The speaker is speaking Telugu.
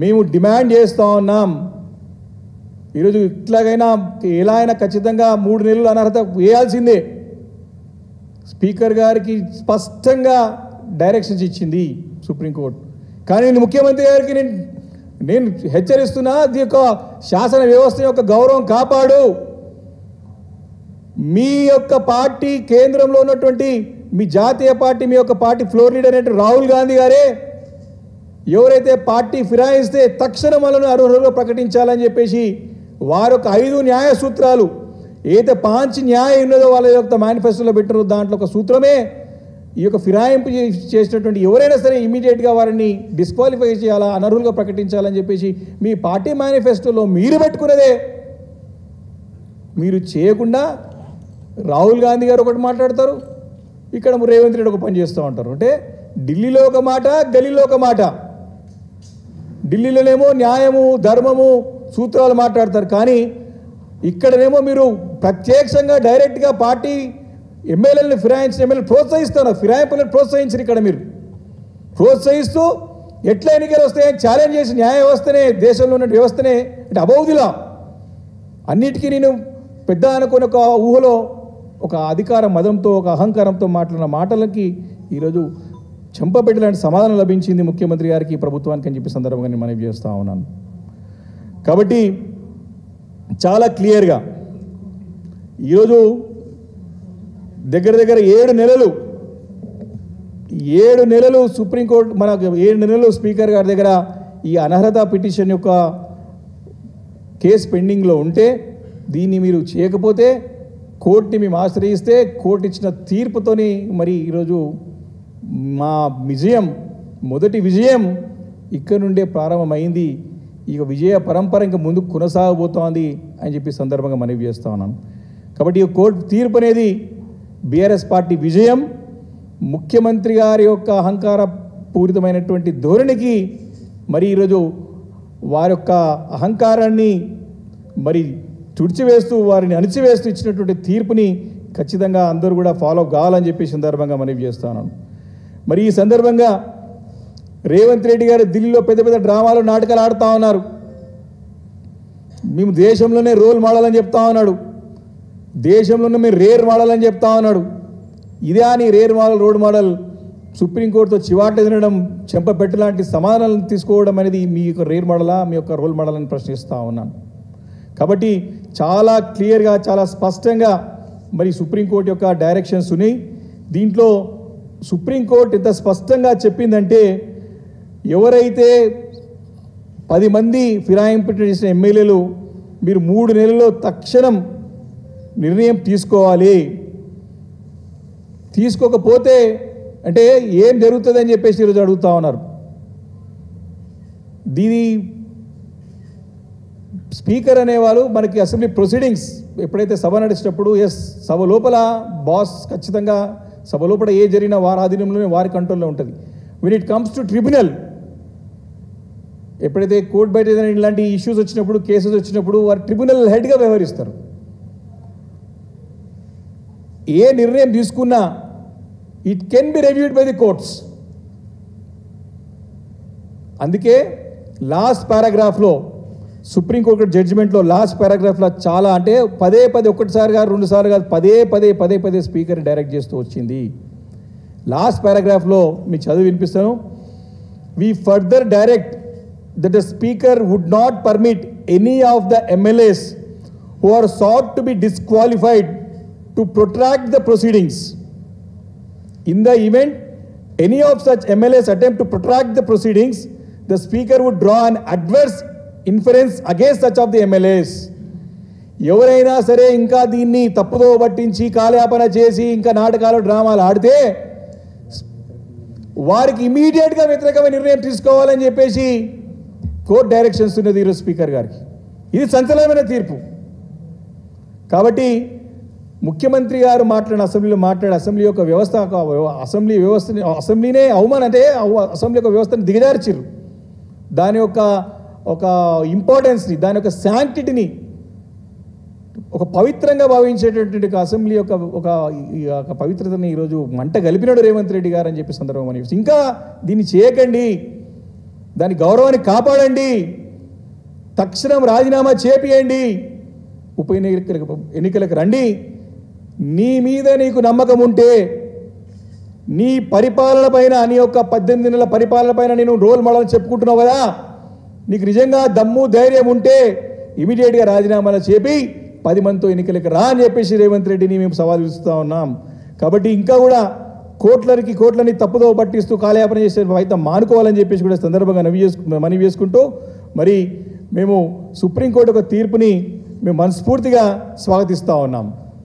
మేము డిమాండ్ చేస్తూ ఉన్నాం. ఈరోజు ఇట్లాగైనా ఎలా అయినా ఖచ్చితంగా 3 నెలలు అనర్హత వేయాల్సిందే. స్పీకర్ గారికి స్పష్టంగా డైరెక్షన్స్ ఇచ్చింది సుప్రీంకోర్టు. కానీ నేను ముఖ్యమంత్రి గారికి నేను హెచ్చరిస్తున్నా, అది యొక్క శాసన వ్యవస్థ యొక్క గౌరవం కాపాడు. మీ యొక్క పార్టీ కేంద్రంలో ఉన్నటువంటి మీ జాతీయ పార్టీ, మీ యొక్క పార్టీ ఫ్లోర్ లీడర్ అయినటువంటి రాహుల్ గాంధీ గారే ఎవరైతే పార్టీ ఫిరాయిస్తే తక్షణం వాళ్ళను అర్హులుగా ప్రకటించాలని చెప్పేసి వారి యొక్క 5 న్యాయ సూత్రాలు ఏదైతే 5 న్యాయం ఉన్నదో వాళ్ళ యొక్క మేనిఫెస్టోలో పెట్టారో దాంట్లో ఒక సూత్రమే ఈ యొక్క ఫిరాయింపు చేసినటువంటి ఎవరైనా సరే ఇమీడియట్గా వారిని డిస్క్వాలిఫై చేయాలా, అనర్హులుగా ప్రకటించాలని చెప్పేసి మీ పార్టీ మేనిఫెస్టోలో మీరు పెట్టుకున్నదే. మీరు చేయకుండా రాహుల్ గాంధీ గారు ఒకటి మాట్లాడతారు, ఇక్కడ రేవంత్ రెడ్డి ఒక పని చేస్తూ ఉంటారు. అంటే ఢిల్లీలో ఒక మాట, గల్లీలో ఒక మాట. ఢిల్లీలోనేమో న్యాయము, ధర్మము, సూత్రాలు మాట్లాడతారు, కానీ ఇక్కడనేమో మీరు ప్రత్యక్షంగా డైరెక్ట్గా పార్టీ ఎమ్మెల్యేలను ఫిరాయించిన ఎమ్మెల్యేలు ప్రోత్సహిస్తున్నారు. ఫిరాయింపులను ప్రోత్సహించారు. ఇక్కడ మీరు ప్రోత్సహిస్తూ ఎట్లా ఎన్నికలు వస్తాయని ఛాలెంజ్ చేసి న్యాయ వ్యవస్థనే, దేశంలో ఉన్న వ్యవస్థనే అంటే అబౌదిలా అన్నిటికీ నేను పెద్ద అనుకున్న ఒక ఊహలో ఒక అధికార మదంతో, ఒక అహంకారంతో మాట్లాడిన మాటలకి ఈరోజు చెంపపెట్టలాంటి సమాధానం లభించింది ముఖ్యమంత్రి గారికి, ప్రభుత్వానికి అని చెప్పి సందర్భంగా నేను మనవి చేస్తూ ఉన్నాను. కాబట్టి చాలా క్లియర్గా ఈరోజు దగ్గర 7 నెలలు సుప్రీంకోర్టు మనకు 7 నెలలు స్పీకర్ గారి దగ్గర ఈ అనర్హత పిటిషన్ యొక్క కేసు పెండింగ్లో ఉంటే, దీన్ని మీరు చేయకపోతే కోర్టుని మేము ఆశ్రయిస్తే కోర్టు ఇచ్చిన తీర్పుతోని మరి ఈరోజు మా విజయం, మొదటి విజయం ఇక్కడ నుండే ప్రారంభమైంది. ఇక విజయ పరంపర ఇంకా ముందుకు కొనసాగబోతోంది అని చెప్పి సందర్భంగా మనవి చేస్తూ ఉన్నాను. కాబట్టి ఈ కోర్టు తీర్పు అనేది బీఆర్ఎస్ పార్టీ విజయం. ముఖ్యమంత్రి గారి యొక్క అహంకార పూరితమైనటువంటి ధోరణికి మరి ఈరోజు వారి యొక్క అహంకారాన్ని మరి తుడిచివేస్తూ, వారిని అణిచివేస్తూ ఇచ్చినటువంటి తీర్పుని ఖచ్చితంగా అందరూ కూడా ఫాలో కావాలని చెప్పి సందర్భంగా మనవి చేస్తున్నాను. మరి ఈ సందర్భంగా రేవంత్ రెడ్డి గారు ఢిల్లీలో పెద్ద డ్రామాలు, నాటకాలు ఆడుతూ ఉన్నారు. మేము దేశంలోనే రోల్ మోడల్ అని చెప్తా ఉన్నాడు, దేశంలోనే మేము రేర్ మోడల్ అని చెప్తా ఉన్నాడు. ఇదే అని రేర్ మోడల్, రోడ్ మోడల్ సుప్రీంకోర్టుతో చివాట తినడం, చెంపపెట్టు లాంటి సమాధానాలను తీసుకోవడం అనేది మీ యొక్క రేర్ మోడలా, మీ యొక్క రోల్ మోడల్ అని ప్రశ్నిస్తూ ఉన్నాను. కాబట్టి చాలా క్లియర్గా, చాలా స్పష్టంగా మరి సుప్రీంకోర్టు యొక్క డైరెక్షన్స్ ఉన్నాయి. దీంట్లో సుప్రీంకోర్టు ఎంత స్పష్టంగా చెప్పిందంటే, ఎవరైతే 10 మంది ఫిరాయింపు చేసిన ఎమ్మెల్యేలు మీరు 3 నెలల్లో తక్షణం నిర్ణయం తీసుకోవాలి. తీసుకోకపోతే అంటే ఏం జరుగుతుందని చెప్పేసి ఈరోజు అడుగుతూ ఉన్నారు. దీని స్పీకర్ అనేవాళ్ళు మనకి అసెంబ్లీ ప్రొసీడింగ్స్ ఎప్పుడైతే సభ నడిచేటప్పుడు సభ లోపల బాస్ ఖచ్చితంగా సభ లోపల ఏ జరిగినా వారి ఆధీనంలోనే, వారి కంట్రోల్లో ఉంటుంది. when it comes to tribunal, ఎప్పుడైతే కోర్టు బయట ఏదైనా ఇలాంటి ఇష్యూస్ వచ్చినప్పుడు, కేసెస్ వచ్చినప్పుడు వారు ట్రిబ్యునల్ హెడ్గా వ్యవహరిస్తారు. ఏ నిర్ణయం తీసుకున్నా it can be reviewed by the courts. అందుకే లాస్ట్ పారాగ్రాఫ్లో సుప్రీంకోర్టు జడ్జిమెంట్లో లాస్ట్ పారాగ్రాఫ్లో చాలా అంటే పదే ఒకటిసారి కాదు, 2 సార్లు కాదు, పదే స్పీకర్ని డైరెక్ట్ చేస్తూ వచ్చింది. లాస్ట్ పారాగ్రాఫ్లో మీకు చదివి వినిపిస్తాను. We further direct that the speaker would not permit any of the MLAs who are sought to be disqualified to protract the proceedings. In the event any of such MLAs attempt to protract the proceedings, the speaker would draw an adverse inference against such of the MLAs. ఎవరైనా సరే ఇంకా దీన్ని తప్పుదో పట్టించి కాలయాపన చేసి ఇంకా నాటకాలు, డ్రామాలు ఆడితే వారికి ఇమీడియట్గా వ్యతిరేకమైన నిర్ణయం తీసుకోవాలని చెప్పేసి కోర్టు డైరెక్షన్స్ ఉన్నది ఈరోజు స్పీకర్ గారికి. ఇది సంచలనమైన తీర్పు. కాబట్టి ముఖ్యమంత్రి గారు అసెంబ్లీలో అసెంబ్లీ యొక్క వ్యవస్థ, అసెంబ్లీనే అవమానం అంటే అసెంబ్లీ యొక్క వ్యవస్థను దిగజార్చిర్రు. దాని యొక్క ఒక ఇంపార్టెన్స్ని, దాని యొక్క శాంక్టిటీని, ఒక పవిత్రంగా భావించేటటువంటి అసెంబ్లీ యొక్క ఒక పవిత్రతని ఈరోజు మంట గలిపినాడు రేవంత్ రెడ్డి గారు అని చెప్పి సందర్భం అని. ఇంకా దీన్ని చేయకండి, దాని గౌరవాన్ని కాపాడండి, తక్షణం రాజీనామా చేపియండి, ఉప ఎన్నికలకు రండి. నీ మీద నీకు నమ్మకం ఉంటే, నీ పరిపాలన పైన, నీ యొక్క 18 నెలల పరిపాలన పైన నేను రోల్ మోడల్ చెప్పుకుంటున్నావు కదా, నీకు నిజంగా దమ్ము ధైర్యం ఉంటే ఇమీడియట్గా రాజీనామాలు చేపి 10 మందితో ఎన్నికలకు రా అని చెప్పేసి రేవంత్ రెడ్డిని మేము సవాల్ విసురుస్తూ ఉన్నాం. కాబట్టి ఇంకా కూడా కోట్లని తప్పుదో పట్టిస్తూ కాలయాపన చేసే ప్రయత్నం మానుకోవాలని చెప్పేసి కూడా సందర్భంగా మనవి చేసుకుంటూ, మరి మేము సుప్రీంకోర్టు ఒక తీర్పుని మేము మనస్ఫూర్తిగా స్వాగతిస్తూ ఉన్నాం.